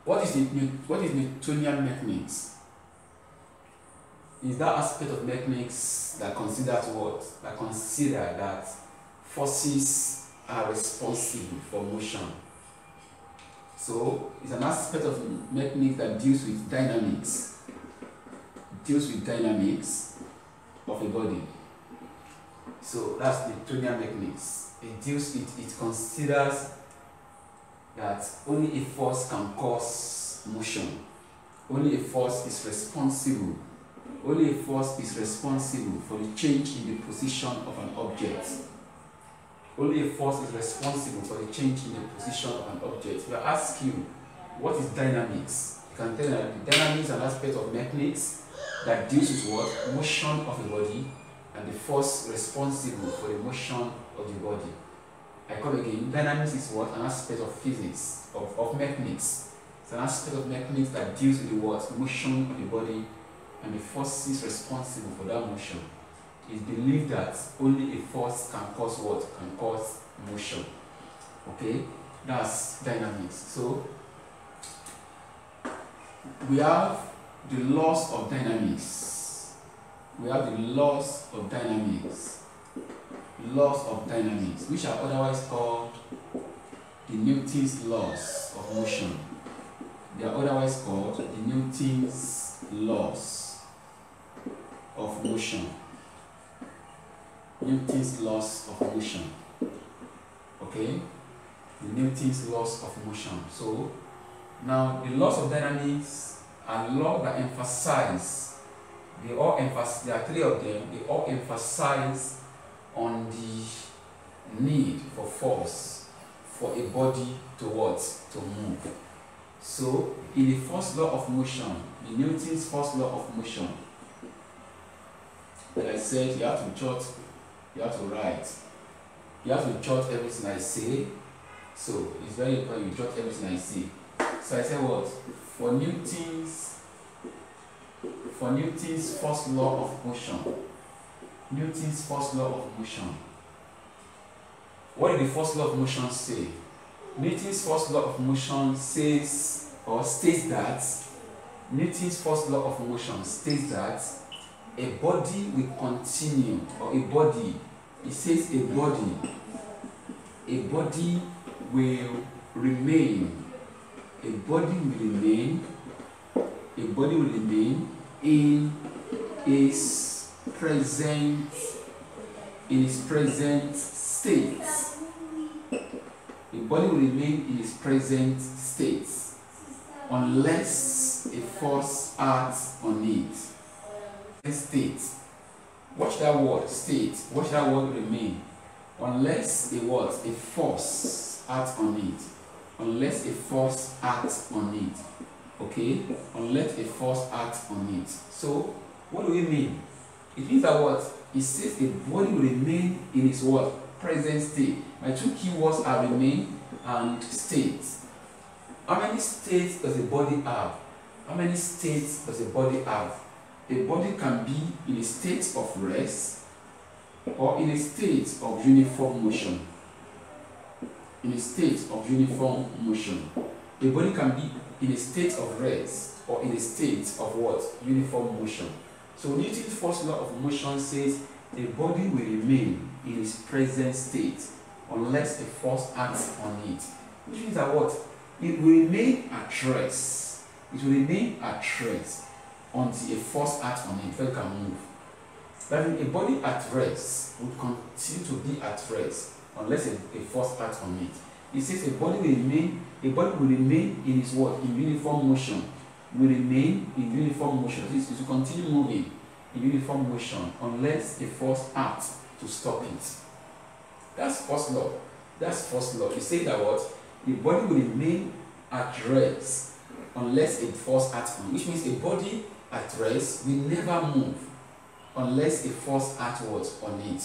What is Newtonian mechanics? Is that aspect of mechanics that considers what? That consider that forces are responsible for motion. So it's an aspect of mechanics that deals with dynamics. Deals with dynamics of a body. So that's Newtonian mechanics. It considers that only a force can cause motion. Only a force is responsible. Only a force is responsible for the change in the position of an object. Only a force is responsible for the change in the position of an object. If I ask you, what is dynamics? You can tell that dynamics is an aspect of mechanics that deals with what? Motion of a body and the force responsible for the motion of the body. I come again, dynamics is what? An aspect of physics, of mechanics. It's an aspect of mechanics that deals with the what? Motion of the body and the forces responsible for that motion. It's believed that only a force can cause what? Can cause motion. Okay? That's dynamics. So, we have the laws of dynamics. We have the laws of dynamics. Laws of dynamics, which are otherwise called the Newton's laws of motion. They are otherwise called the Newton's laws of motion. Newton's laws of motion. Okay? The Newton's laws of motion. So, now the laws of dynamics are laws that emphasize, there are three of them, they all emphasize on the need for force for a body to what? To move. So, in the first law of motion, the Newton's first law of motion, like I said, you have to jot, you have to write, you have to jot everything I say. So, it's very important you jot everything I say. So, I said what? For Newton's first law of motion, Newton's first law of motion. What did the first law of motion say? Newton's first law of motion says or states that Newton's first law of motion states that a body will continue, or a body, it says a body will remain, in its present state. A body will remain in its present state unless a force acts on it. State. Watch that word, state. Watch that word, remain. Unless a what? A force acts on it. Unless a force acts on it. Okay? Unless a force acts on it. So, what do we mean? It means that what? It says a body will remain in its what? Present state. My two key words are remain and state. How many states does a body have? How many states does a body have? A body can be in a state of rest or in a state of uniform motion. In a state of uniform motion. A body can be in a state of rest or in a state of what? Uniform motion. So Newton's first law of motion says a body will remain in its present state unless a force acts on it. Which means that what? It will remain at rest. It will remain at rest until a force acts on it, so it can move. That means a body at rest will continue to be at rest unless a force acts on it. It says a body will remain in its what? In uniform motion. Will remain in uniform motion. It will continue moving in uniform motion unless a force acts to stop it. That's first law. That's first law. It says that what? The body will remain at rest unless a force acts on it. Which means a body at rest will never move unless a force acts on it.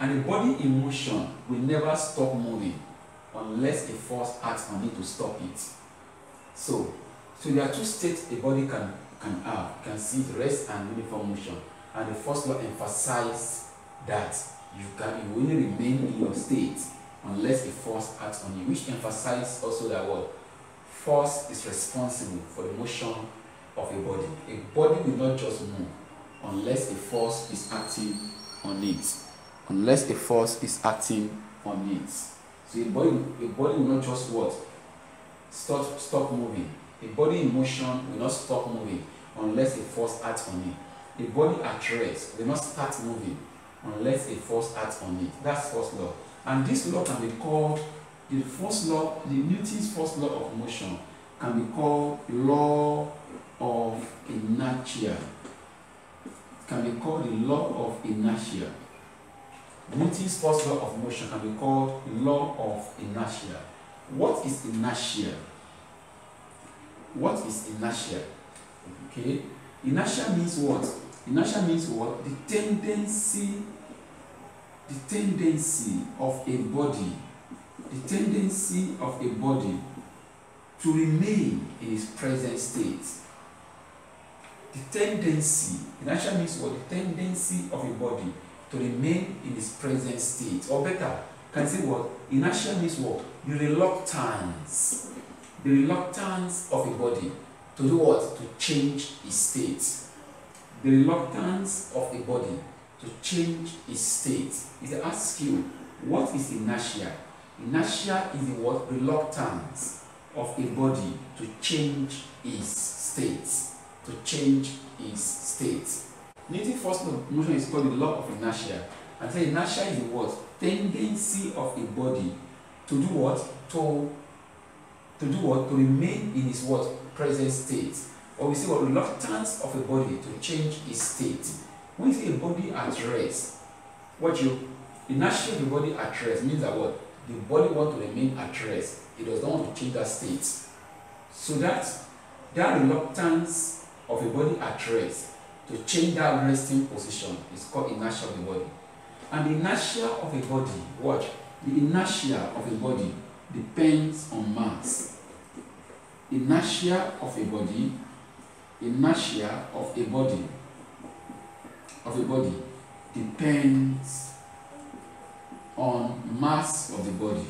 And a body in motion will never stop moving unless a force acts on it to stop it. So there are two states a body can have. You can see rest and uniform motion. And the first law emphasizes that you will only remain in your state unless a force acts on you, which emphasizes also that what? Force is responsible for the motion of a body. A body will not just move unless a force is acting on it. Unless a force is acting on it. So a body will not just what? Stop moving. A body in motion will not stop moving unless a force acts on it. A body at rest will not start moving unless a force acts on it. That's first law. And this law can be called the first law, the Newton's first law of motion can be called law of inertia. It can be called the law of inertia. Newton's first law of motion can be called law of inertia. What is inertia? What is inertia? Okay, inertia means what? Inertia means what? The tendency of a body, to remain in its present state. The tendency, inertia means what? The tendency of a body to remain in its present state. Or better, can say what? Inertia means what? The reluctance of a body to do what? To change its state. The reluctance of a body to change its state. If they ask you, what is inertia? Inertia is the what? Reluctance of a body to change its state. To change its state. Newton's first law of motion is called the law of inertia. And so inertia is the what? Tendency of a body to do what? To do what? To remain in its what? Present state. Or we say what? Reluctance of a body to change its state. When you say a body at rest, inertia of the body at rest means that what? The body wants to remain at rest. It does not want to change that state. So that reluctance of a body at rest to change that resting position is called inertia of the body. And the inertia of a body, watch, the inertia of a body depends on mass. Inertia of a body depends on mass of the body.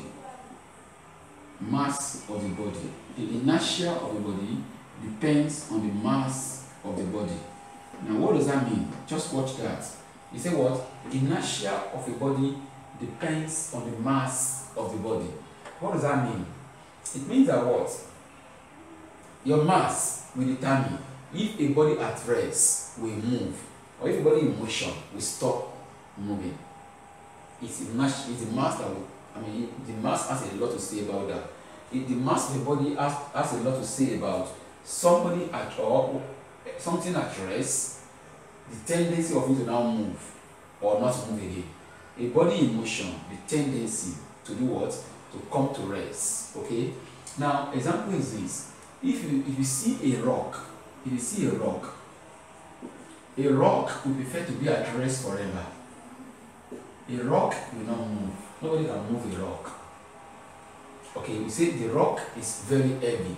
Mass of the body. The inertia of the body depends on the mass of the body. Now what does that mean? Just watch that. You say what? Inertia of a body depends on the mass of the body. What does that mean? It means that what? Your mass will determine if a body at rest will move, or if a body in motion will stop moving. It's the mass that will, the mass has a lot to say about that. If the mass of the body has a lot to say about something at rest, the tendency of it to now move or not move again. A body in motion, the tendency to do what? To come to rest. Okay? Now, example is this. If you see a rock, a rock will prefer to be at rest forever. A rock will not move. Nobody can move a rock. Okay, we say the rock is very heavy.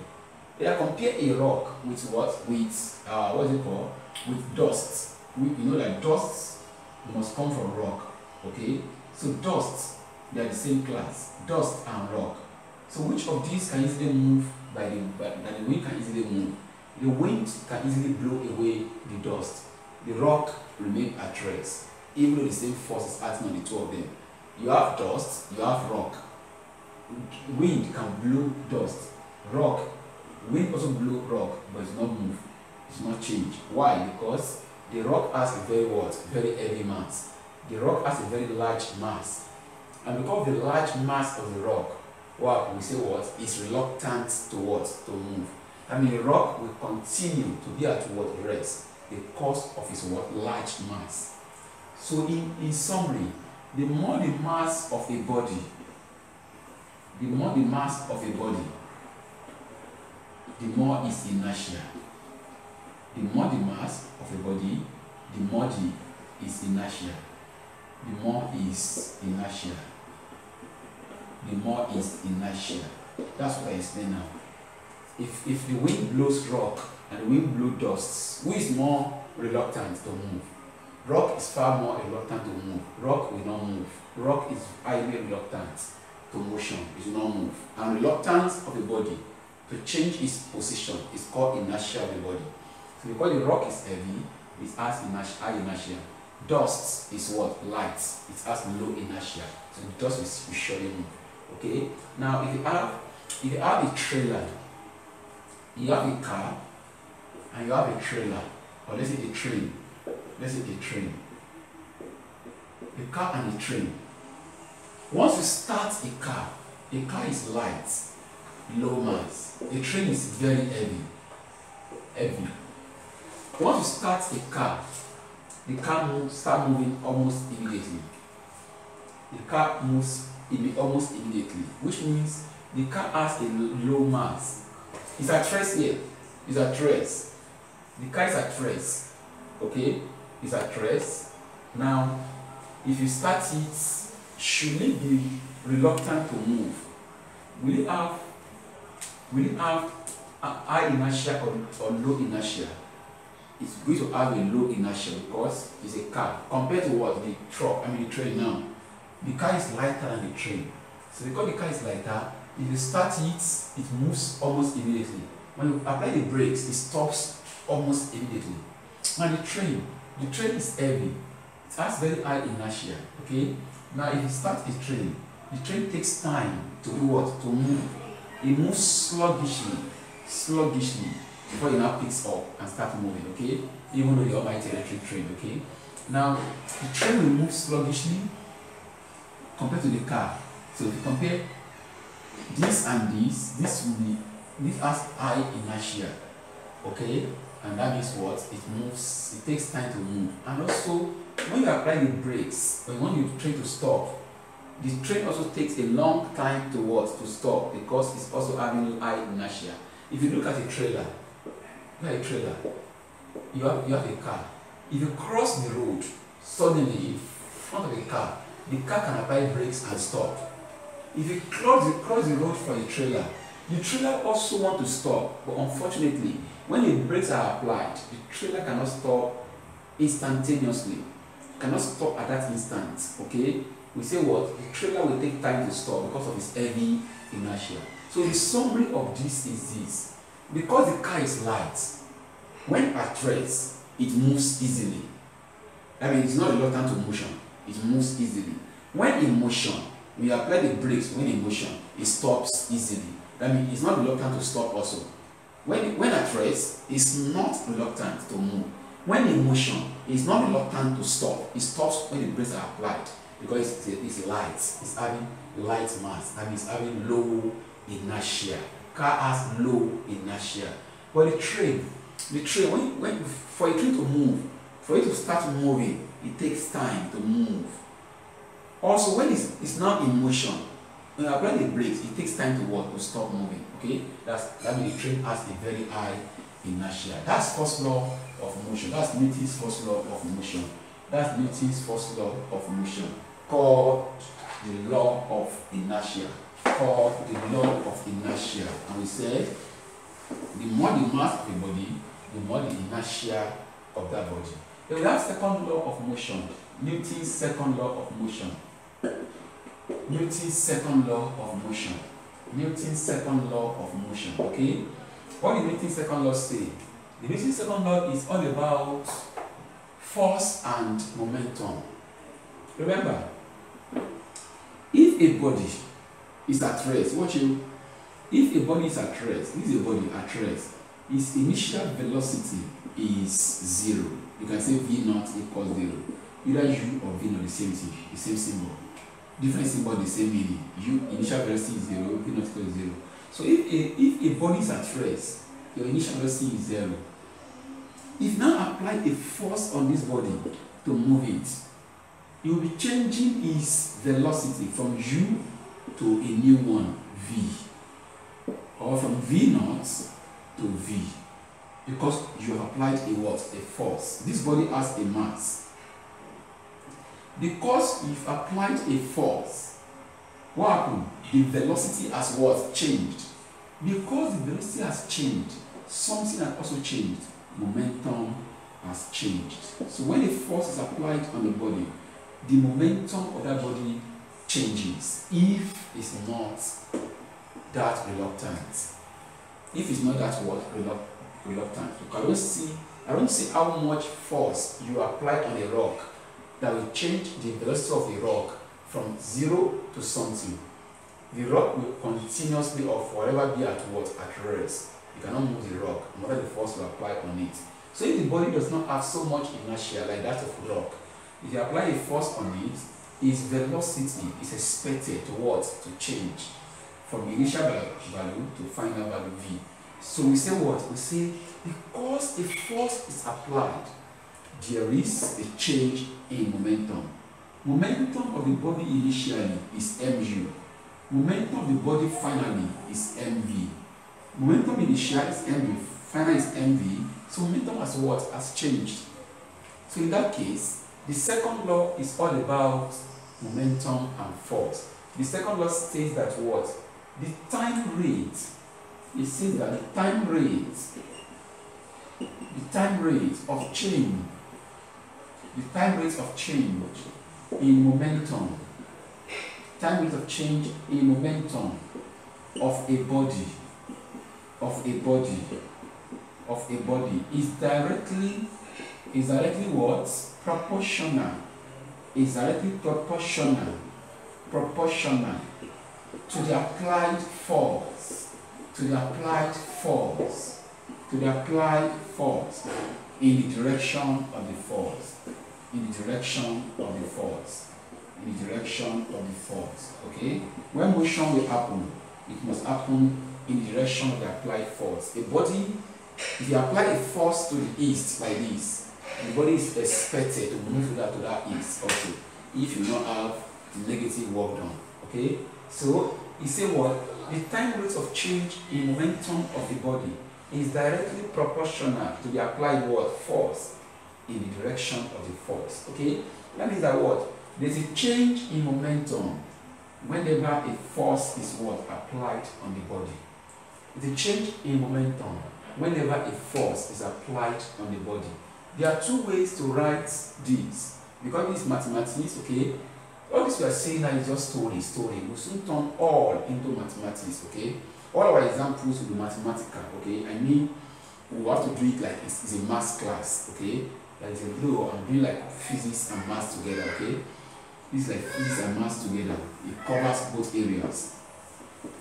They compare a rock with what? With what is it called? With dust. You know that dust must come from rock. Okay, so dust, they are the same class. Dust and rock. So which of these can easily move by the wind can easily move? The wind can easily blow away the dust. The rock remains at rest, even though the same force is acting on the two of them. You have dust, you have rock. Wind can blow dust. Wind also blow rock, but it's not move. It's not change. Why? Because the rock has a very heavy mass. The rock has a very large mass. And because of the large mass of the rock, we say what? It's reluctant to what? To move. I mean, the rock will continue to be at what? Rest, because of its what? Large mass. So in summary, the more the mass of a body, the more is inertia. The more the mass of a body, the more is inertia. The more is inertia. The more is inertia. That's what I explain now. If the wind blows rock and the wind blows dust, who is more reluctant to move? Rock is far more reluctant to move. Rock will not move. Rock is highly reluctant to motion. It will not move. And reluctance of a body to change its position is called inertia of the body. So because the rock is heavy, it has high inertia. Dust is what? Light. It has low inertia. So the dust will surely move. Okay? Now if you have a trailer, you have a car, and you have a trailer, or let's say a train. Let's say a train. A car and a train. Once you start a car is light, low mass. A train is very heavy. Once you start a car, the car start moving almost immediately. The car moves almost immediately, which means the car has a low mass. It's at rest here. It's at rest. The car is at rest. Okay? It's at rest. Now, if you start it, should it be reluctant to move? Will it have a high inertia or low inertia? It's going to have a low inertia because it's a car. Compared to what? The truck, the train now. The car is lighter than the train. So because the car is lighter, if you start it, it moves almost immediately. When you apply the brakes, it stops almost immediately. Now the train is heavy. It has very high inertia. Okay? Now if you start a train, the train takes time to do what? To move. It moves sluggishly before it now picks up and starts moving. Okay? Even though the almighty electric train. Okay? Now the train will move sluggishly compared to the car. So if you compare this and this has high inertia. Okay? And that means what? It moves, it takes time to move. And also, when you apply the brakes, when you train to stop, the train also takes a long time to stop because it's also having high inertia. If you look at a trailer, you have a car. If you cross the road, suddenly in front of the car can apply brakes and stop. If you cross the road for a trailer, the trailer also wants to stop, but unfortunately, when the brakes are applied, the trailer cannot stop instantaneously. Cannot stop at that instant. Okay? We say what? The trailer will take time to stop because of its heavy inertia. So the summary of this is this. Because the car is light, when at rest, it moves easily. It's not reluctant to motion. It moves easily. When in motion, when you apply the brakes, when in motion, it stops easily. It's not reluctant to stop also. When at rest, it's not reluctant to move. When in motion, it's not reluctant to stop. It stops when the brakes are applied because it's light. It's having light mass. It's having low inertia. Car has low inertia. But the train, when for a train to move, for it to start moving, it takes time to move. Also, when it's not in motion, when you apply the brakes, it takes time to stop moving. Okay, that means the train has a very high inertia. That's first law of motion. That's Newton's first law of motion. That's Newton's first law of motion, called the law of inertia. Called the law of inertia. And we said, the more the mass of the body, the more the inertia of that body. Then we have second law of motion. Newton's second law of motion. Newton's second law of motion. Newton's second law of motion. Okay? What did Newton's second law say? The Newton's second law is all about force and momentum. Remember, if a body is at rest, if a body is at rest, this is a body at rest, its initial velocity is 0. You can say V naught equals 0. Either U or V naught, the same thing, the same symbol. Different symbol, the same meaning. U initial velocity is 0, V naught equals 0. So if a body is at rest, your initial velocity is 0. If now apply a force on this body to move it, you will be changing its velocity from U to a new one, V. Or from V naught to V. Because you have applied a what? A force. This body has a mass. Because you've applied a force, what happened? The velocity has what? Changed. Because the velocity has changed, something has also changed. Momentum has changed. So when a force is applied on the body, the momentum of that body changes if it's not that reluctant. if it's not that what reluctant. Look, I don't see how much force you apply on a rock that will change the velocity of the rock from 0 to something. The rock will continuously or forever be at what? At rest. You cannot move the rock, no matter the force you apply on it. So if the body does not have so much inertia like that of rock, if you apply a force on it, its velocity is expected to what? To change from initial value to final value v. So we say what? We say because the force is applied, there is a change in momentum. Momentum of the body initially is mu. Momentum of the body finally is mv. Momentum initial is mv, final is mv. So momentum has what? Has changed. So in that case, the second law is all about momentum and force. The second law states that what? The time rate, it says that the time rate of change in momentum, time rate of change in momentum of a body is directly what? Proportional to the applied force in the direction of the force. Okay? When motion will happen, it must happen in the direction of the applied force. A body, if you apply a force to the east like this, the body is expected to move to that east also, if you don't have negative work done. Okay? So you say what? The time rate of change in momentum of the body is directly proportional to the applied what? Force in the direction of the force. Okay? That means that what? There's a change in momentum whenever a force is what? Applied on the body. The change in momentum whenever a force is applied on the body. There are two ways to write this. Because this is mathematics, okay? All this we are saying now is just story. We'll soon turn all into mathematics, okay? All our examples will be mathematical, okay? I mean, we have to do it like it's a math class, okay? Like it's a blue, I'm doing like physics and math together, okay? This is like physics and math together. It covers both areas.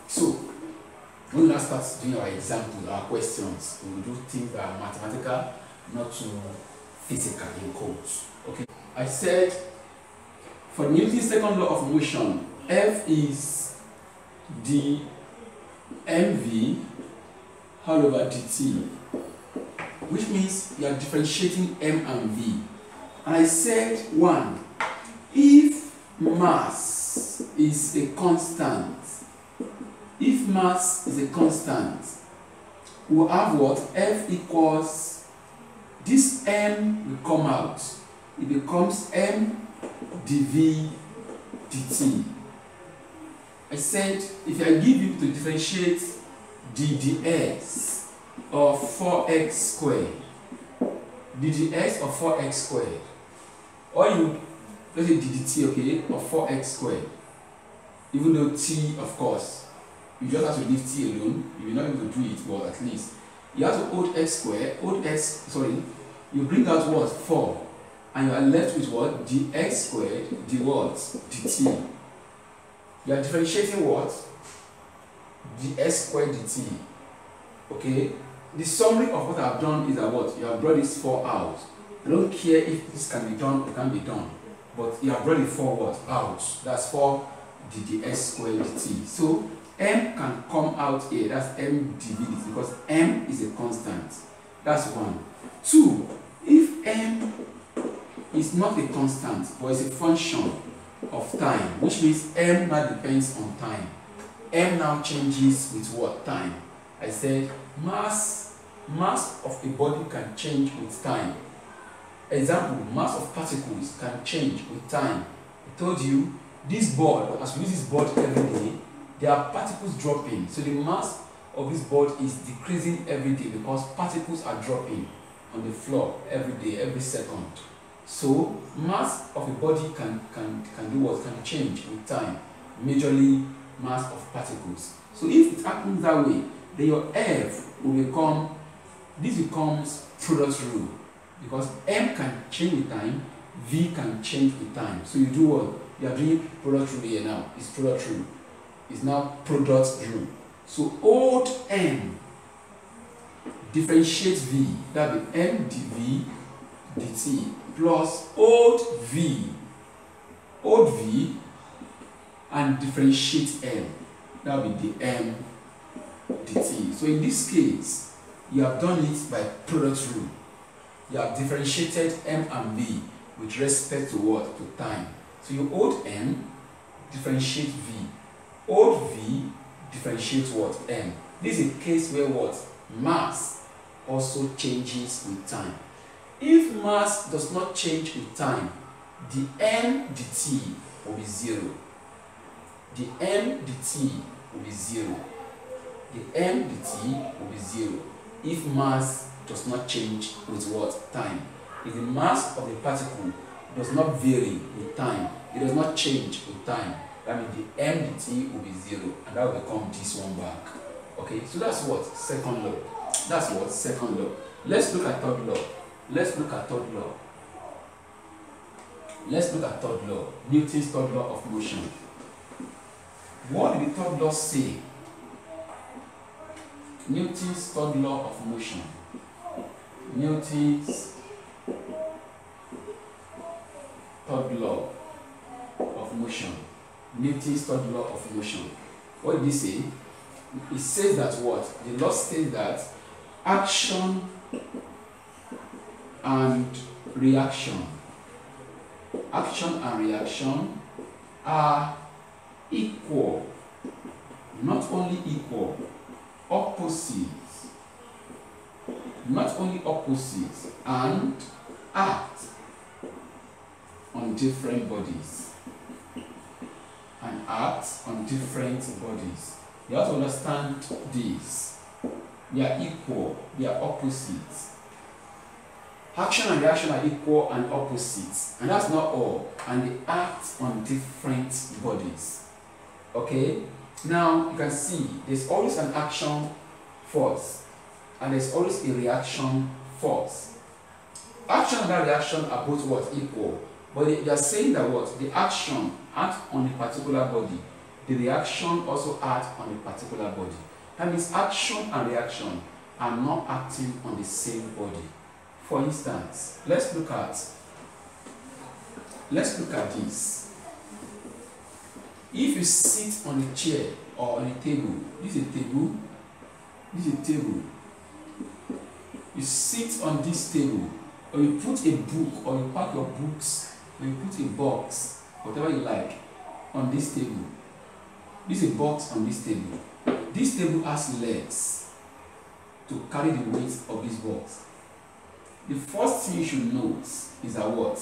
So, when we now start doing our examples, our questions, we will do things that are mathematical, not too physical in quotes, okay? I said, for Newton's second law of motion, F is the mv all over dt, which means you are differentiating m and v. And I said, one, if mass is a constant, we'll have what? F equals, this m will come out. It becomes m dv dt. I said, if I give you to differentiate ddx of 4x squared, or you, let's say ddt, okay, of 4x squared, even though t, of course, you just have to leave t alone, you will not be able to do it, but at least you have to hold you bring out what? 4, and you are left with what? Dx squared, d what? dt. You are differentiating what? Dx squared dt. Okay? The summary of what I have done is that what? You have brought this 4 out. I don't care if this can be done or can be done, but you have brought the 4 what? Out. That's 4 dx squared dt. So m can come out here. That's m dv dt because m is a constant. That's 1. 2. If m is not a constant, but it's a function of time, which means m now depends on time. M now changes with what? Time. I said mass of a body can change with time. Example, mass of particles can change with time. I told you this board, as we use this board every day, there are particles dropping. So the mass of this board is decreasing every day because particles are dropping on the floor every day, every second. So mass of a body can do what? Can change with time. Majorly mass of particles. So if it happens that way, then your F will become, this becomes product rule, because M can change with time, V can change with time. So you do what? You are doing product rule here now. It's product rule. It's now product rule. So old M differentiates V, that will be M dV dt plus old V and differentiate M, that will be the M dt. So in this case, you have done it by product rule. You have differentiated M and V with respect to what? To time. So you old M differentiate V. Old V differentiate what? M. This is a case where what? Mass also changes with time. If mass does not change with time, the M dt will be 0. The M dt will be 0. The M dt will be 0 if mass does not change with what? Time. If the mass of the particle does not vary with time, it does not change with time, that means the M dt will be 0, and that will become this one back. Okay, so that's what? Second law. That's what? Second law. Let's look at third law. Let's look at third law. Let's look at third law. Newton's third law of motion. What did the third law say? Newton's third law of motion. Newton's third law of motion. Newton's third law of motion. What did he say? It says that what? The law states that action and reaction are equal, not only equal, opposites, and act on different bodies. You have to understand this. They are equal, they are opposites. Action and reaction are equal and opposites, and that's not all, and they act on different bodies. Okay, now you can see there's always an action force and there's always a reaction force. Action and reaction are both what? Equal, but they are saying that what? The action acts on a particular body, the reaction also acts on a particular body. That means action and reaction are not acting on the same body. For instance, let's look at this. If you sit on a chair or on a table, this is a table, this is a table. You sit on this table, or you put a book, or you pack your books, or you put a box, whatever you like, on this table. This is a box on this table. This table has legs to carry the weight of this box. The first thing you should note is that what?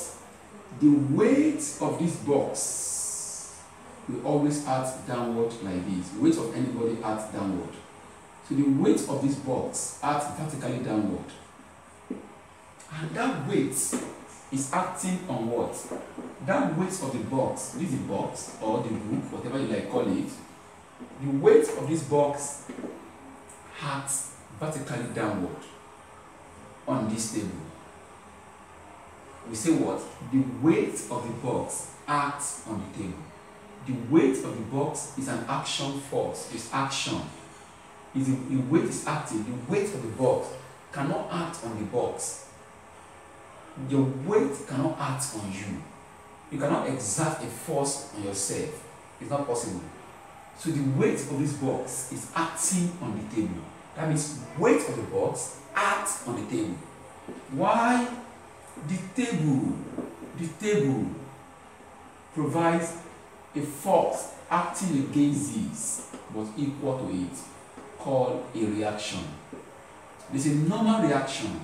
The weight of this box will always act downward like this. The weight of anybody acts downward. So the weight of this box acts vertically downward. And that weight is acting on what? That weight of the box, this is the box or the book, whatever you like call it, the weight of this box acts vertically downward on this table. We say what? The weight of the box acts on the table. The weight of the box is an action force. It's action. The weight is acting. The weight of the box cannot act on the box. Your weight cannot act on you. You cannot exert a force on yourself. It's not possible. So the weight of this box is acting on the table. That means weight of the box acts on the table. Why? The table provides a force acting against this but equal to it, called a reaction. There's a normal reaction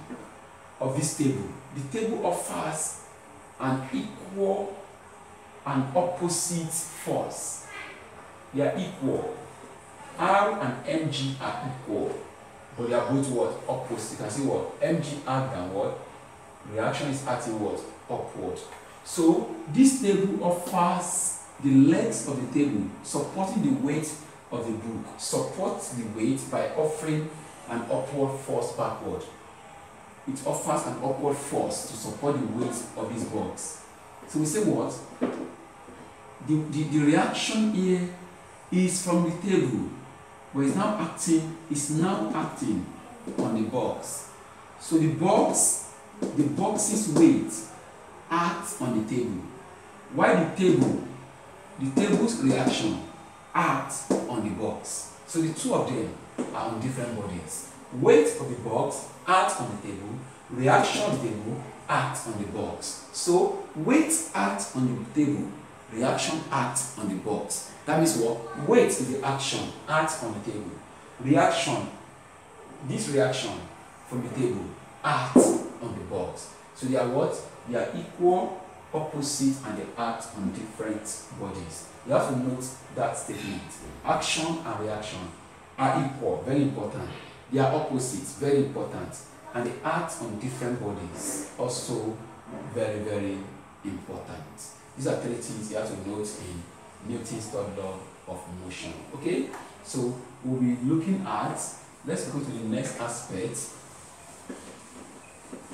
of this table. The table offers an equal and opposite force. They are equal. R and mg are equal, but they are both what? Opposite. You can see what? Mg act downward, reaction is acting what? Upward. So this table offers the legs of the table supporting the weight of the book supports the weight by offering an upward force backward. It offers an upward force to support the weight of this box. So we say what? The reaction here is from the table, but it's now acting on the box. So the box's weight acts on the table, while the table's reaction acts on the box. So the two of them are on different bodies. Weight of the box acts on the table, reaction of the table acts on the box. So weight acts on the table, reaction acts on the box. That means what? Weight is the action, acts on the table. This reaction from the table acts on the box. So they are what? They are equal, opposite, and they act on different bodies. You have to note that statement. Action and reaction are equal, very important. They are opposites, very important. And they act on different bodies, also very, very important. These are three things you have to note in Newton's third law of motion. Okay? So we'll be looking at, let's go to the next aspect.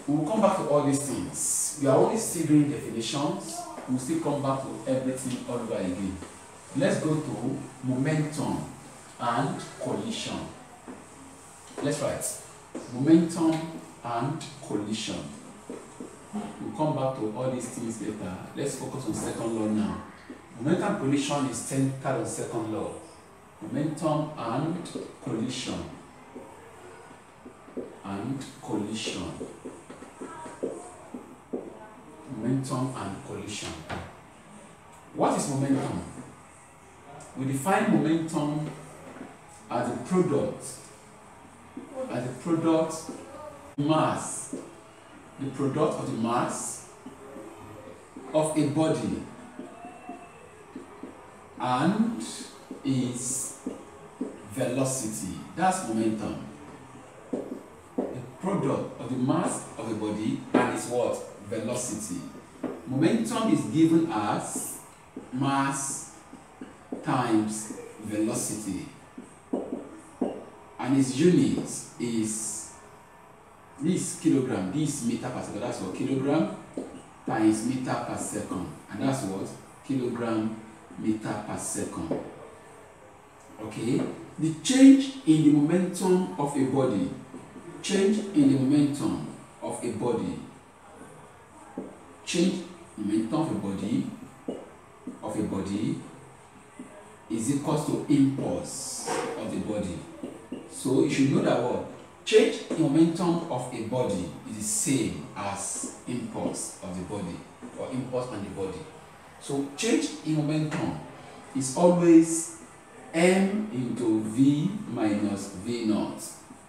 We'll come back to all these things. We are only still doing definitions. We'll still come back to everything all over again. Let's go to momentum and collision. Let's write momentum and collision. We'll come back to all these things later. Let's focus on second law now. Momentum and collision is centered on second law. Momentum and collision. And collision. Momentum and collision. What is momentum? We define momentum as a product mass, the product of the mass of a body and its velocity. That's momentum. The product of the mass of a body and its what? Velocity. Momentum is given as mass times velocity, and its unit is this kilogram, this meter per second. That's what? Kilogram times meter per second, and that's what? Kilogram meter per second. Okay, the change in the momentum of a body, change in the momentum of a body, change momentum of a body is equal to impulse of the body. So you should know that what? Change in momentum of a body is the same as impulse of the body, or impulse on the body. So change in momentum is always m into v minus v naught.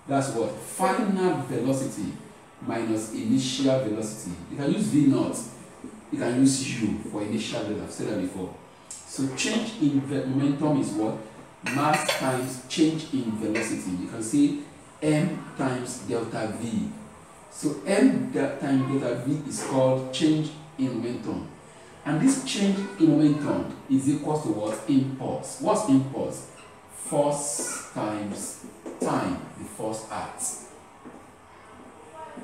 That's what? Final velocity minus initial velocity. You can use v naught, you can use u for initial velocity. I've said that before. So change in momentum is what? Mass times change in velocity. You can say m times delta v. So m times delta v is called change in momentum. And this change in momentum is equal to what? Impulse. What's impulse? Force times time, the force act.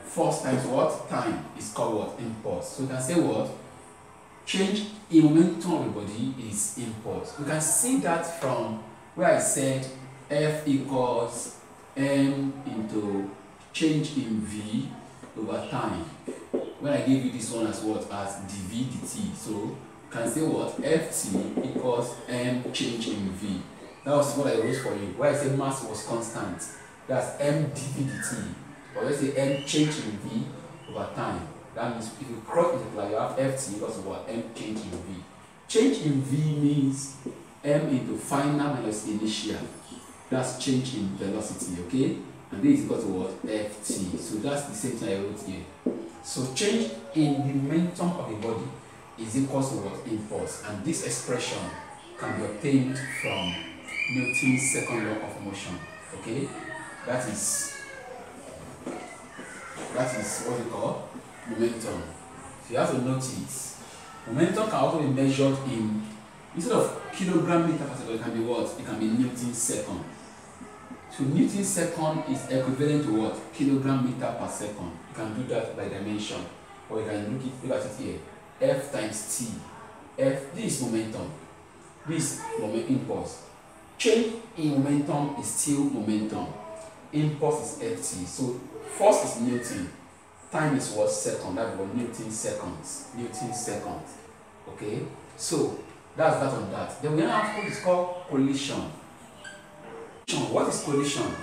Force times what? Time is called what? Impulse. So you can say what? Change in momentum of the body is impulse. We can see that from where I said F equals m into change in v over time. When I gave you this one as what? As dv dt. So you can say what? Ft equals m change in v. That was what I wrote for you. Where I said mass was constant. That's m dv dt. Or let's say m change in v over time. That means if you cross multiply, you have Ft equals what? M change in v. Change in v means m into final minus initial. That's change in velocity, okay? And this is equal to what? Ft. So that's the same thing I wrote here. So change in the momentum of a body is equal to what? Impulse. And this expression can be obtained from Newton's second law of motion. Okay? That is what we call momentum. So you have to notice momentum can also be measured in Instead of kilogram meter per second, it can be what? It can be Newton second. So Newton second is equivalent to what? Kilogram meter per second. You can do that by dimension. Or you can look at it here. F times T. F, this is momentum. This moment impulse. Change in momentum is still momentum. Impulse is Ft. So force is Newton. Time is what? Second. That's what? Newton seconds. Newton seconds. Okay? So that's that on that. Then we have what is called collision. What is collision?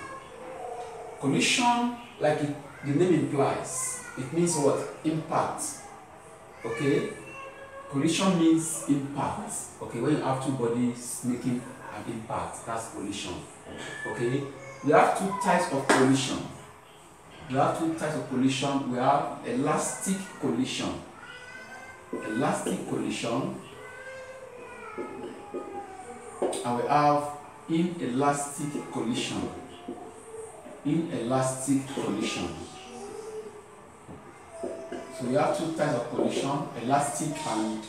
Collision, like the name implies, it means what? Impact. Okay? Collision means impact. Okay, when you have two bodies making an impact, that's collision. Okay? We have two types of collision. We have elastic collision. Elastic collision. And we have inelastic collision. Inelastic collision. So we have two types of collision, elastic and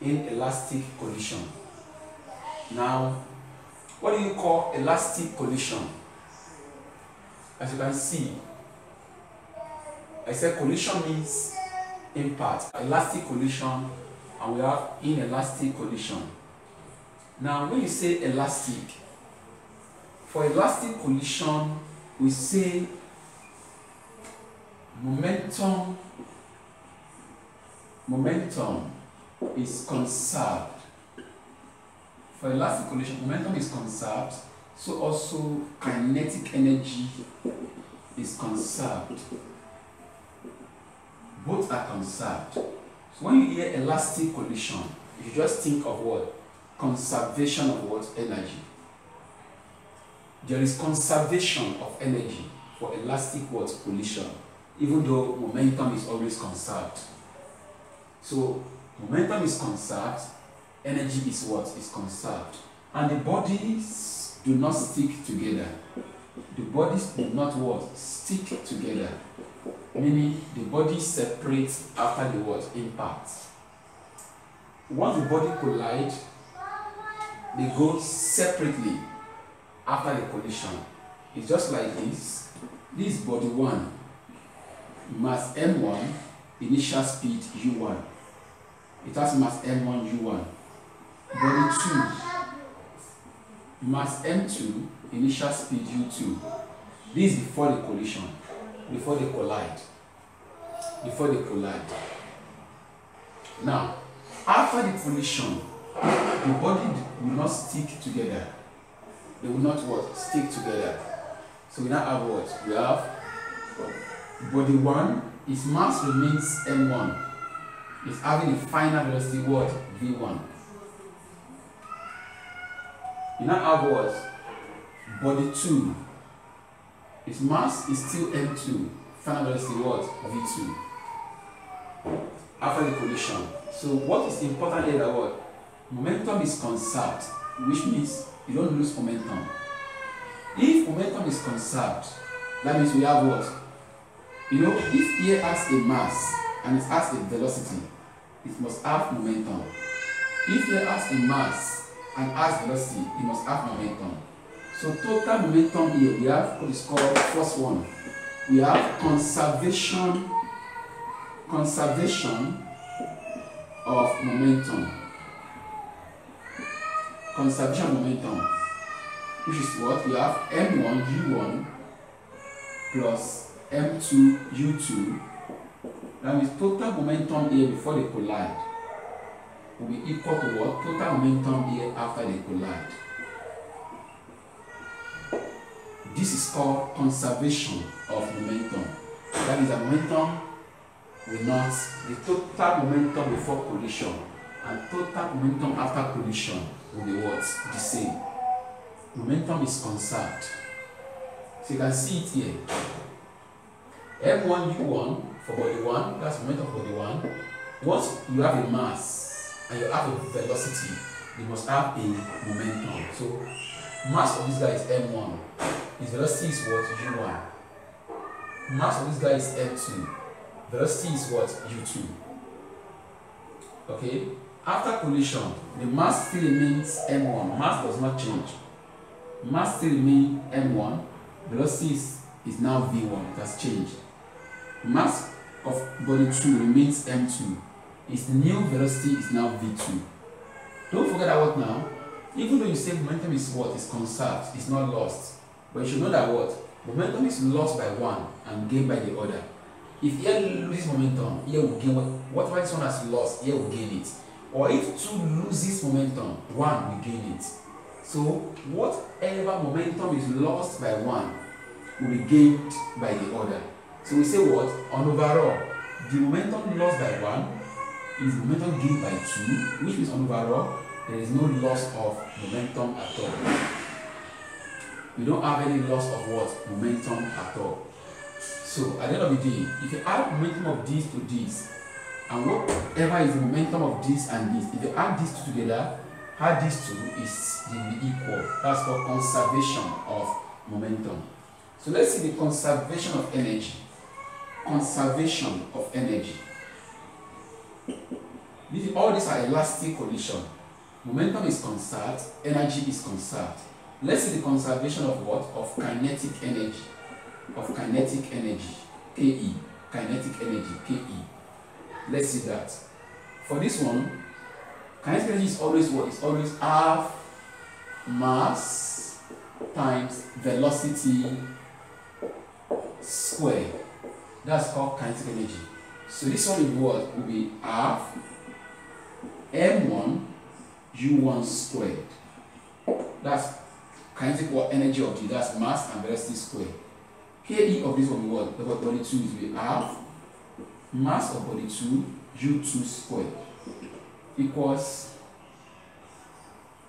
inelastic collision. Now, what do you call elastic collision? As you can see, I said collision means impact, elastic collision, and we have inelastic collision. Now, when you say elastic, for elastic collision, we say momentum is conserved. For elastic collision, momentum is conserved, so also kinetic energy is conserved. Both are conserved. So when you hear elastic collision, you just think of what? Conservation of what? Energy. There is conservation of energy for elastic what? Collision, even though momentum is always conserved. So momentum is conserved, energy is what? Is conserved. And the bodies do not stick together. The bodies do not what? Stick together. Meaning the body separates after the what? Impact. Once the body collide, they go separately after the collision. It's just like this. This body 1, mass m1, initial speed u1. It has mass m1 u1. Body 2, mass m2, initial speed u2. This is before the collision, before they collide. Now, after the collision, the body will not stick together. They will not what? Stick together. So we now have what? We have body 1, its mass remains m1. It's having the final velocity what? v1. You now have what? Body 2. Its mass is still m2. Final velocity what? v2. After the collision. So what is important here is that what? Momentum is conserved, which means you don't lose momentum. If momentum is conserved, that means we have what? You know, if here has a mass and it has a velocity, it must have momentum. If here has a mass and has velocity, it must have momentum. So total momentum here, we have what is called first one. We have conservation of momentum. Conservation of momentum, which is what? We have m1 u1 plus m2 u2. That means total momentum here before they collide will be equal to what? Total momentum here after they collide. This is called conservation of momentum. That is, the momentum will not, the total momentum before collision and total momentum after collision will be what? The same. Momentum is conserved. So you can see it here. m1 u1 for body 1, that's momentum for body 1. Once you have a mass and you have a velocity, you must have a momentum. So mass of this guy is m1. His velocity is what? u1. Mass of this guy is m2. Velocity is what? u2. Okay? After collision, the mass still remains m1. Mass does not change. Mass still remains m1. Velocity is now v1. It has changed. Mass of body 2 remains m2. Its new velocity is now v2. Don't forget that what now? Even though you say momentum is what? Is conserved, it's not lost. But you should know that what? Momentum is lost by one and gained by the other. If here loses momentum, here will gain whatever this one has lost, here will gain it. Or if 2 loses momentum, 1 will gain it. So whatever momentum is lost by one will be gained by the other. So we say what? On overall, the momentum lost by 1 is momentum gained by 2, which means on overall, there is no loss of momentum at all. We don't have any loss of what? Momentum at all. So at the end of the day, if you add momentum of this to this, and whatever is the momentum of this and this, if you add these two together, add these two, they will be equal. That's called conservation of momentum. So let's see the conservation of energy. Conservation of energy. All these are elastic collision. Momentum is conserved, energy is conserved. Let's see the conservation of what? Of kinetic energy. Of kinetic energy, Ke. Kinetic energy, Ke. Let's see that. For this one, kinetic energy is always what? It's always half mass times velocity squared. That's called kinetic energy. So this one will be half m1 u1 squared. That's kinetic energy of the, that's mass and velocity squared. Ke of this one will be what? Body 2 is will be half mass of body 2 u2 squared equals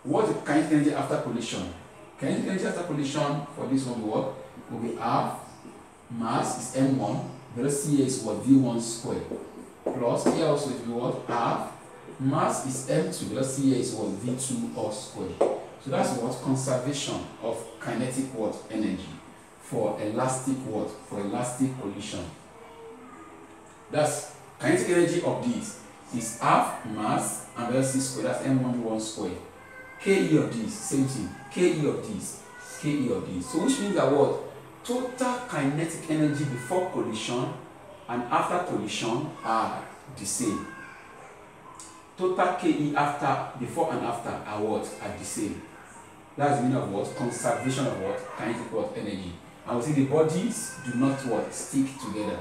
what is kinetic energy after collision? Kinetic energy after collision for this one will be half mass is m1, velocity is what? v1 squared, plus here also it will be what? Half mass is m2, velocity is what? v2 all squared. So that's what? Conservation of kinetic what? Energy for elastic what? For elastic collision. That's kinetic energy of this is half mass and velocity squared, that's m1 v1 squared. Ke of this, same thing. Ke of this, Ke of this. So which means that what? Total kinetic energy before collision and after collision are the same. Total Ke after, before and after are what? Are the same. That's the meaning of what? Conservation of what? Kinetic what? Energy. And we see the bodies do not what? Stick together.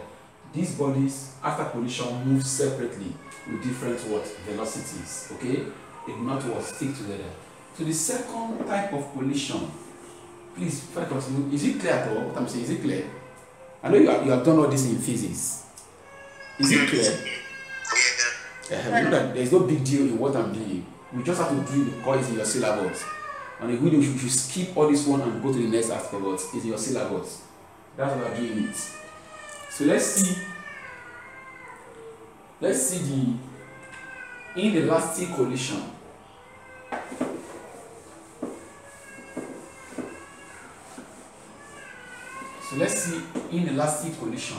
These bodies after collision move separately with different what? Velocities. Okay? They do not what? Stick together. So the second type of collision, please, before I continue, is it clear at all what I'm saying? Is it clear? I know you have done all this in physics. Is it clear? You know that there's no big deal in what I'm doing. We just have to do it because it's in your syllabus. And the video, you should skip all this one and go to the next aspect, but it's in your syllabus. That's why I'm doing it. So let's see the inelastic collision. So let's see inelastic collision.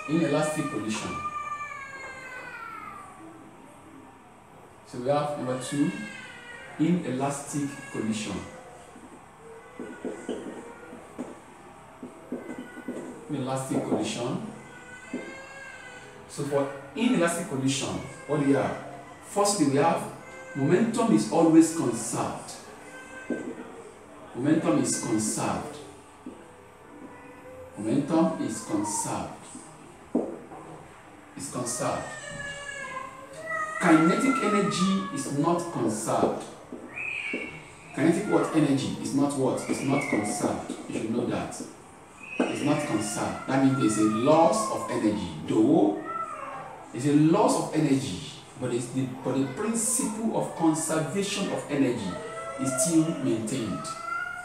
Inelastic collision. So we have number 2, inelastic collision. Inelastic collision. So for inelastic collision, what do we have? Firstly, we have momentum is always conserved. Momentum is conserved. Momentum is conserved. Is conserved. Kinetic energy is not conserved. Kinetic what? Energy is not what? It's not conserved. You should know that. It's not conserved. That means there's a loss of energy. Though there's a loss of energy, but the principle of conservation of energy is still maintained.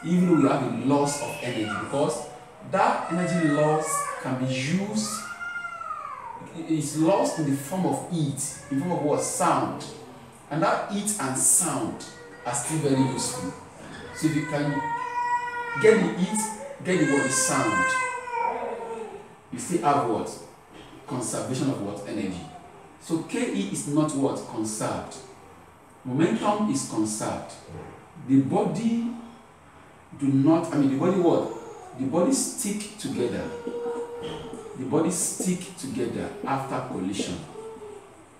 Even though we have a loss of energy, because that energy loss can be used. It's lost in the form of heat, in the form of what? Sound. And that heat and sound are still very useful. So if you can get the heat, get the what? The sound, you still have what? conservation of what? Energy. So KE is not what? Conserved. Momentum is conserved. The body do not, the body what? The body stick together. The body stick together after collision.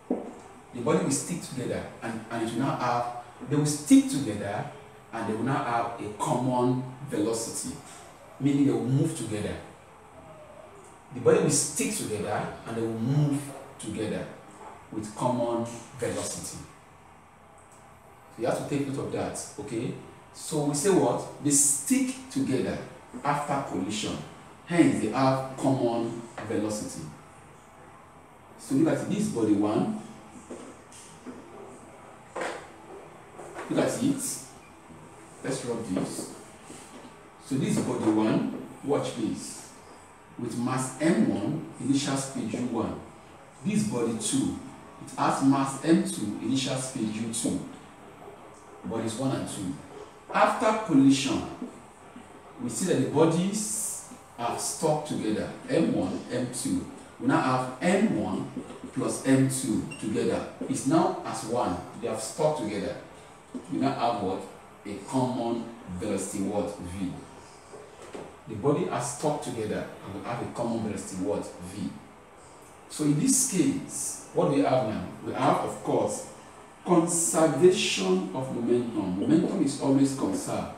The body will stick together and it will now have, they will stick together and they will now have a common velocity, meaning they will move together. The body will stick together and they will move together with common velocity. So you have to take note of that, okay? So we say what? They stick together after collision. Hence, they have common velocity. So look at this body one. Look at it. Let's rub this. So this body one, watch this. With mass M1, initial speed U1. This body 2, it has mass M2, initial speed U2. Bodies 1 and 2. After collision, we see that the bodies are stuck together. M1, M2. We now have M1 plus M2 together. It's now as one. They have stuck together. We now have what? A common velocity what? V. The body are stuck together and we have a common velocity what? V. So in this case, what do we have now? We have, of course, conservation of momentum. Momentum is always conserved.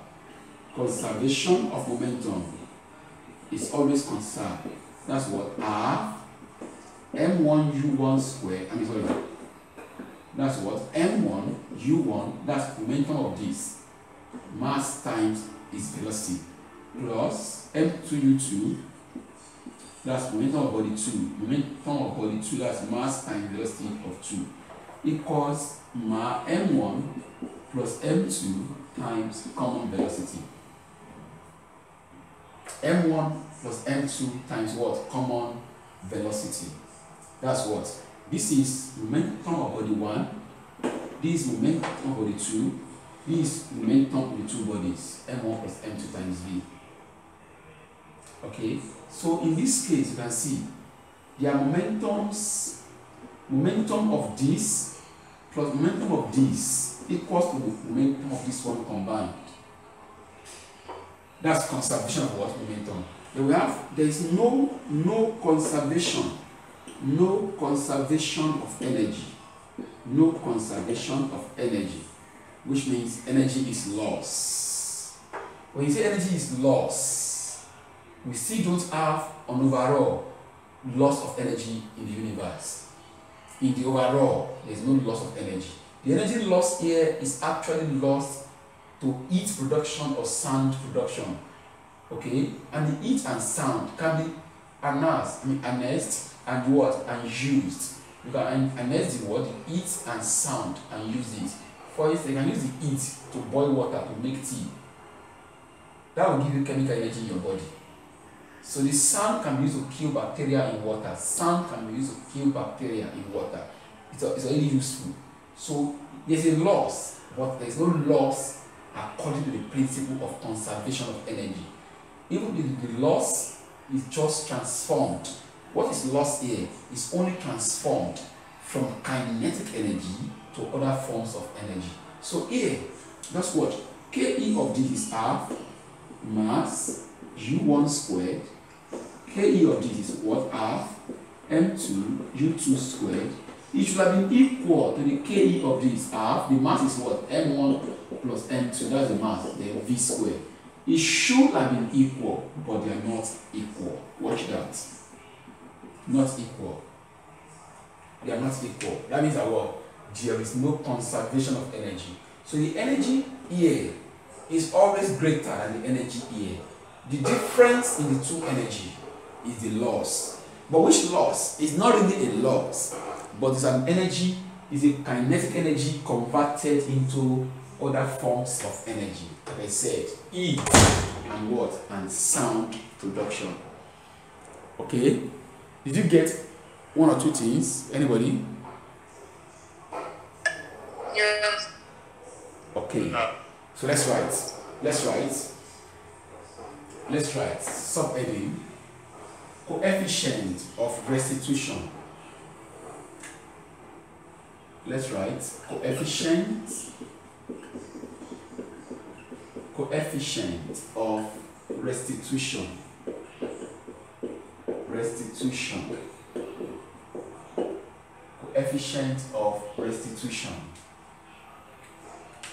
Conservation of momentum is always conserved. That's what? R M1 U1 square. That's what? M1 U1, that's momentum of this. Mass times its velocity. Plus M2 U2, that's momentum of body 2. Momentum of body 2, that's mass times velocity of 2. Equals M1 plus M2 times common velocity. M1 plus M2 times what? Common velocity. That's what? This is momentum of body 1. This is momentum of body 2. This is momentum of the two bodies. M1 plus M2 times V. Okay? So in this case, you can see their momentums, momentum of this plus momentum of this equals to the momentum of this one combined. That's conservation of what? Momentum. Then we have, there is no conservation. No conservation of energy. No conservation of energy. Which means energy is lost. When you say energy is lost, we still don't have an overall loss of energy in the universe. In the overall, there is no loss of energy. The energy lost here is actually lost to heat production or sound production. Okay? And the heat and sound can be harnessed and what? And used. You can harness the word, the heat and sound and use it. For instance, you can use the heat to boil water to make tea. That will give you chemical energy in your body. So the sound can be used to kill bacteria in water. Sound can be used to kill bacteria in water. It's already useful. So there's a loss, but there's no loss according to the principle of conservation of energy. Even if the loss is just transformed, what is lost here is only transformed from kinetic energy to other forms of energy. So here, that's what Ke of this is half mass U1 squared. Ke of this is what? Half M2 U2 squared. It should have been equal to the Ke of this half. The mass is what? M1 plus M2. That's the mass, then V squared. It should have been equal, but they are not equal. Watch that. Not equal. They are not equal. That means that what? There is no conservation of energy. So the energy here is always greater than the energy here. The difference in the two energy is the loss. But which loss? Is not really a loss, but it's an energy, is a kinetic energy converted into other forms of energy. Like I said, heat and what? And sound production. Okay? Did you get one or two things? Anybody? Yes. Okay. No. So let's write. Stop editing. coefficient of restitution. Let's write coefficient of restitution. Restitution. Coefficient of restitution.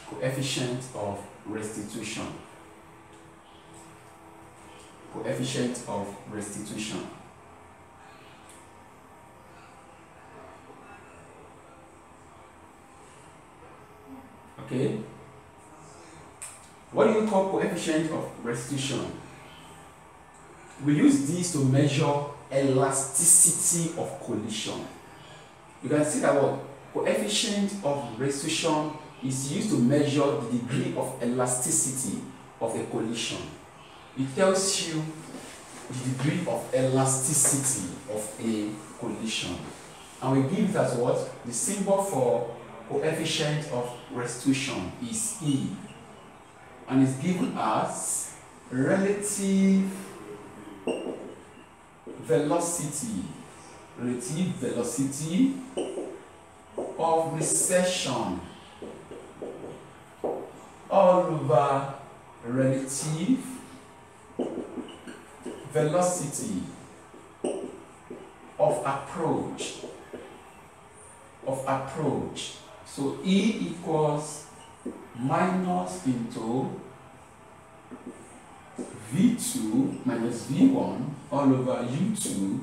Coefficient of restitution. Coefficient of restitution. Okay. What do you call coefficient of restitution? We use these to measure elasticity of collision. You can see that what coefficient of restitution is used to measure the degree of elasticity of a collision. It tells you the degree of elasticity of a collision. And we give it as what? The symbol for coefficient of restitution is E. And it's given as relative velocity. Relative velocity of recession over relative velocity of approach. So E equals minus into V2 minus V1 all over U2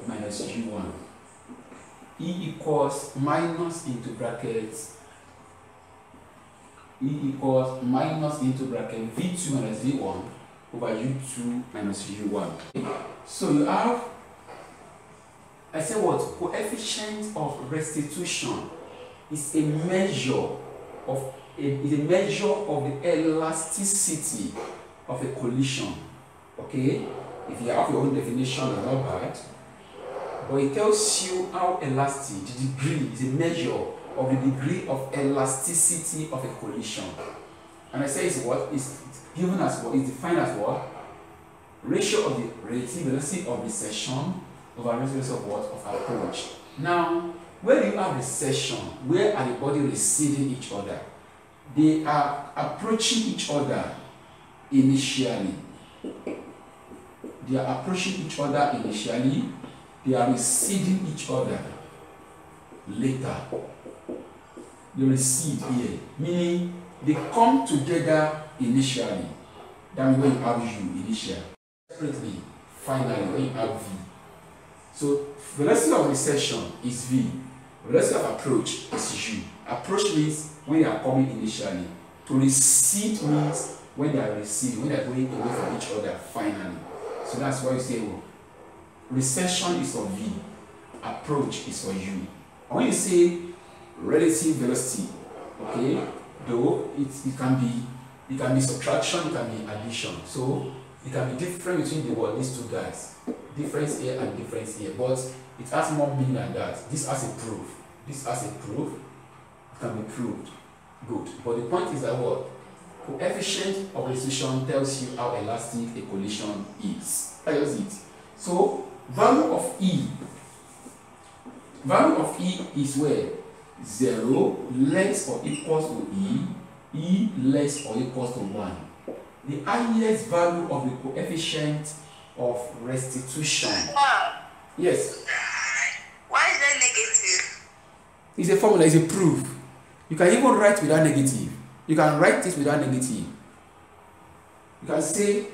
minus U1. E equals minus into brackets. E equals minus into bracket V2 minus V1 over U2 minus U1. So you have, I say what? Coefficient of restitution is a measure of the elasticity of a collision. Okay? If you have your own definition, it's not bad. But it tells you how elastic, the degree is a measure of the degree of elasticity of a collision. And I say it's what? It's given as what? It's defined as what? Ratio of the relative velocity of recession over relative velocity of what? Of approach. Now, where do you have recession? Where are the body receding each other? They are approaching each other initially. They are approaching each other initially. They are receding each other later. They recede here, meaning they come together initially. That means when you have U initial, separately, finally when you have V. So velocity of recession is V. Velocity of approach is U. Approach means when they are coming initially. To recede means when they are receding, when they are going away from each other finally. So that's why you say, well, recession is for V, approach is for U. And when you say relative velocity, okay, though it can be subtraction, it can be addition. So it can be different between these two guys. Difference here and difference here. But it has more meaning than that. This has a proof. This has a proof. It can be proved. Good. But the point is that what? Coefficient of restitution tells you how elastic a collision is. That is it. So value of E. Value of E is where? 0 less or equals to E, E less or equals to 1. The highest value of the coefficient of restitution. Yes. Why is that negative? It's a formula, it's a proof. You can even write without negative. You can write this without negative. You can say,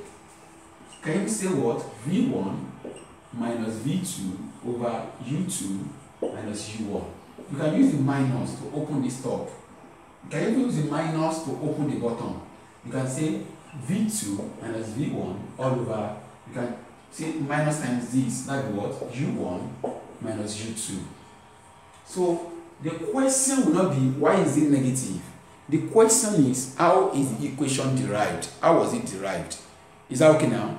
can you say what? V1 minus V2 over U2 minus U1. You can use the minus to open this top. You can even use the minus to open the bottom. You can say V2 minus V1 all over. You can say minus times this. That's what? U1 minus U2. So the question will not be why is it negative? The question is how is the equation derived? How was it derived? Is that okay now?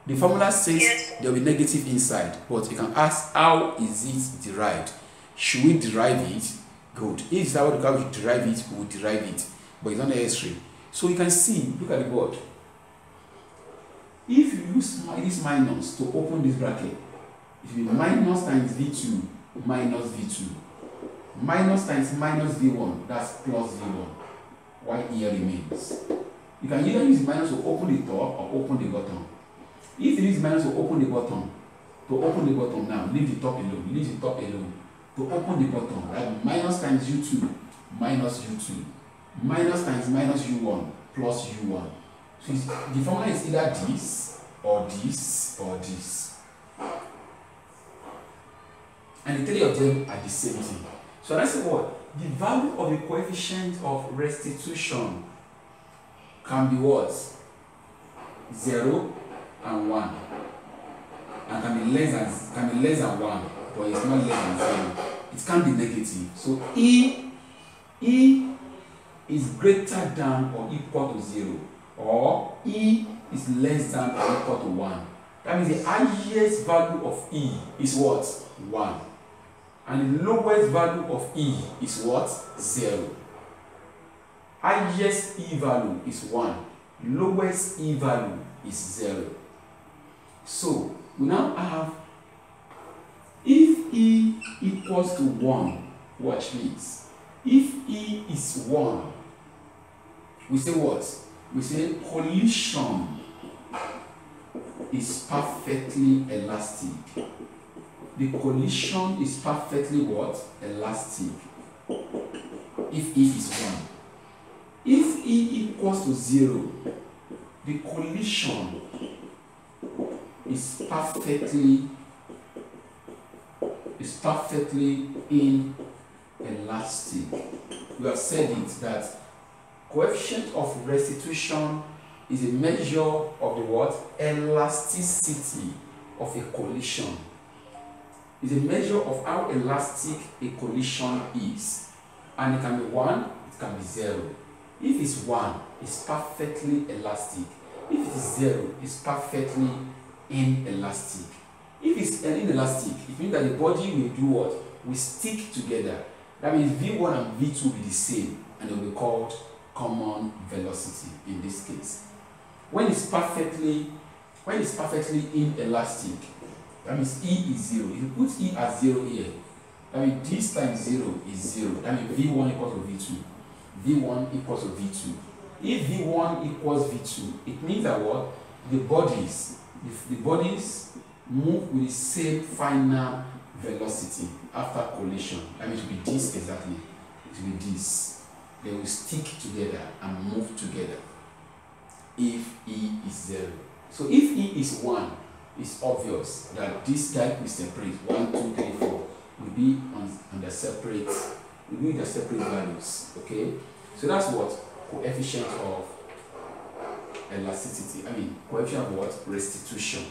The formula says there will be negative inside, but you can ask how is it derived? Should we derive it? Good. If it's how we derive it, we will derive it. But it's not necessary. So you can see, look at the board. If you use this minus to open this bracket, It will be minus times V2 minus V2. Minus times minus V1, that's plus V1. While here remains. You can either use minus to open the top or open the bottom. If you use minus to open the bottom now, leave the top alone, leave the top alone. To open the bottom, right? Minus times U2 minus U2. Minus times minus U1 plus U1. So the formula is either this or this or this. And the three of them are the same thing. So let's say what? The value of the coefficient of restitution can be what? 0 and 1. And can be less than 1, but it's not less than 0. It can be negative. So E is greater than or equal to 0, or E is less than or equal to 1. That means the highest value of E is what? 1. And the lowest value of E is what? 0. Highest E value is 1. Lowest E value is 0. So we now have, if E equals to 1, watch this. If E is 1, we say what? We say collision is perfectly elastic. The collision is perfectly what? Elastic. If E is 1. If E equals to 0, the collision is perfectly inelastic. We have said it that coefficient of restitution is a measure of the what? Elasticity of a collision. It's a measure of how elastic a collision is. And it can be 1, it can be 0. If it's 1, it's perfectly elastic. If it is 0, it's perfectly inelastic. If it's inelastic, it means that the body will do what? Will stick together. That means V1 and V2 will be the same, and they will be called common velocity in this case. When it's perfectly inelastic, that means E is 0. If you put E as 0 here, that means this times 0 is 0. That means V1 equals to V2. V1 equals to V2. If V1 equals V2, it means that what? The bodies move with the same final velocity after collision. That means it will be this exactly. It will be this. They will stick together and move together if E is 0. So if E is 1, it's obvious that this guy will separate 1, 2, 3, 4 will be on the separate, will be the separate values. Okay, so that's what coefficient of elasticity. Coefficient of what? Restitution.